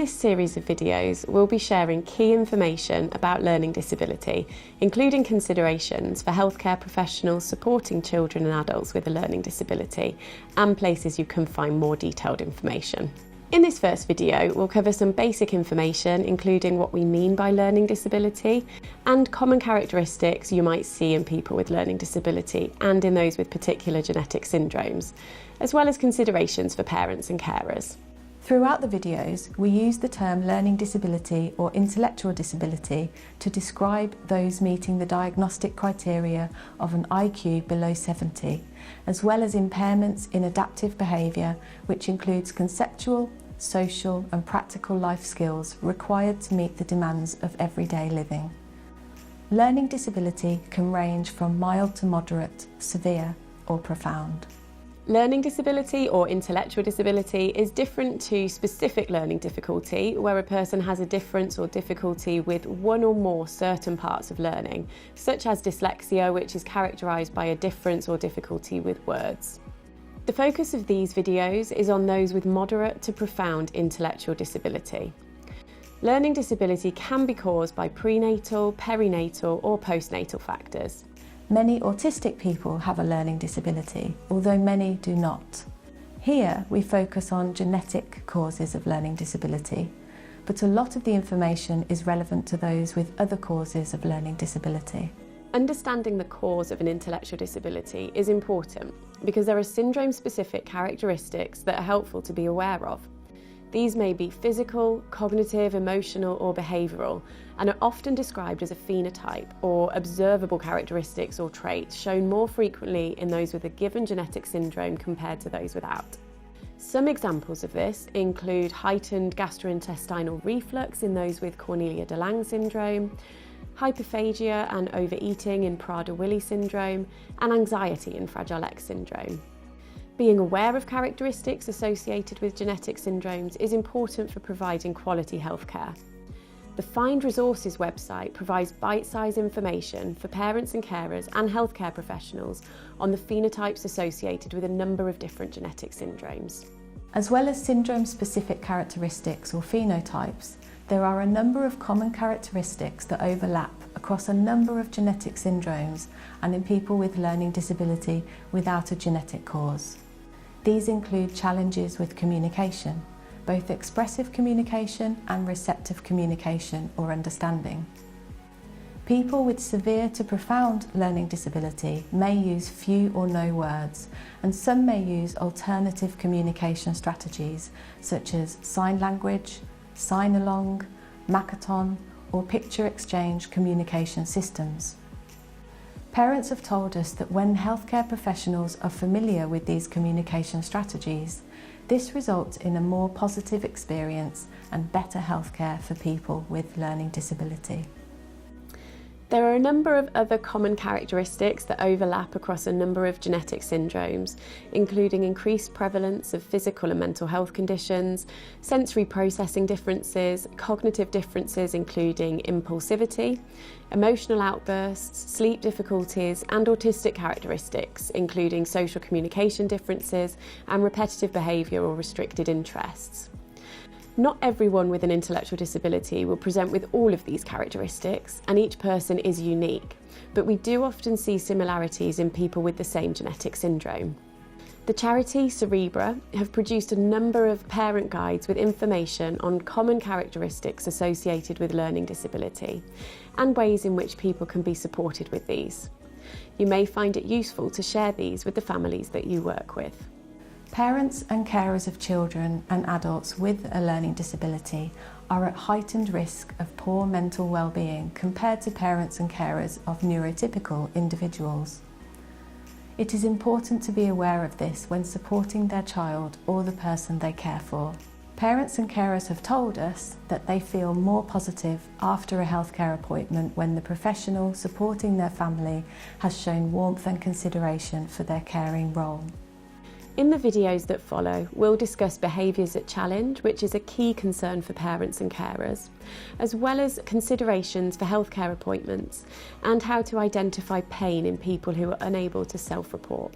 this series of videos, we'll be sharing key information about learning disability, including considerations for healthcare professionals supporting children and adults with a learning disability, and places you can find more detailed information. In this first video, we'll cover some basic information, including what we mean by learning disability and common characteristics you might see in people with learning disability and in those with particular genetic syndromes, as well as considerations for parents and carers. Throughout the videos, we use the term learning disability or intellectual disability to describe those meeting the diagnostic criteria of an IQ below 70, as well as impairments in adaptive behaviour, which includes conceptual, social and practical life skills required to meet the demands of everyday living. Learning disability can range from mild to moderate, severe or profound. Learning disability or intellectual disability is different to specific learning difficulty, where a person has a difference or difficulty with one or more certain parts of learning, such as dyslexia, which is characterised by a difference or difficulty with words. The focus of these videos is on those with moderate to profound intellectual disability. Learning disability can be caused by prenatal, perinatal or postnatal factors. Many autistic people have a learning disability, although many do not. Here we focus on genetic causes of learning disability, but a lot of the information is relevant to those with other causes of learning disability. Understanding the cause of an intellectual disability is important because there are syndrome-specific characteristics that are helpful to be aware of. These may be physical, cognitive, emotional or behavioural, and are often described as a phenotype or observable characteristics or traits shown more frequently in those with a given genetic syndrome compared to those without. Some examples of this include heightened gastrointestinal reflux in those with Cornelia de Lange syndrome, hyperphagia and overeating in Prader-Willi syndrome, and anxiety in Fragile X syndrome. Being aware of characteristics associated with genetic syndromes is important for providing quality healthcare. The Find Resources website provides bite-sized information for parents and carers and healthcare professionals on the phenotypes associated with a number of different genetic syndromes. As well as syndrome-specific characteristics or phenotypes, there are a number of common characteristics that overlap across a number of genetic syndromes and in people with learning disability without a genetic cause. These include challenges with communication, both expressive communication and receptive communication or understanding. People with severe to profound learning disability may use few or no words, and some may use alternative communication strategies such as sign language, sign-along, Makaton or picture exchange communication systems. Parents have told us that when healthcare professionals are familiar with these communication strategies, this results in a more positive experience and better healthcare for people with learning disability. There are a number of other common characteristics that overlap across a number of genetic syndromes, including increased prevalence of physical and mental health conditions, sensory processing differences, cognitive differences including impulsivity, emotional outbursts, sleep difficulties, and autistic characteristics including social communication differences and repetitive behaviour or restricted interests. Not everyone with an intellectual disability will present with all of these characteristics, and each person is unique, but we do often see similarities in people with the same genetic syndrome. The charity Cerebra have produced a number of parent guides with information on common characteristics associated with learning disability and ways in which people can be supported with these. You may find it useful to share these with the families that you work with. Parents and carers of children and adults with a learning disability are at heightened risk of poor mental well-being compared to parents and carers of neurotypical individuals. It is important to be aware of this when supporting their child or the person they care for. Parents and carers have told us that they feel more positive after a healthcare appointment when the professional supporting their family has shown warmth and consideration for their caring role. In the videos that follow, we'll discuss behaviours that challenge, which is a key concern for parents and carers, as well as considerations for healthcare appointments and how to identify pain in people who are unable to self-report.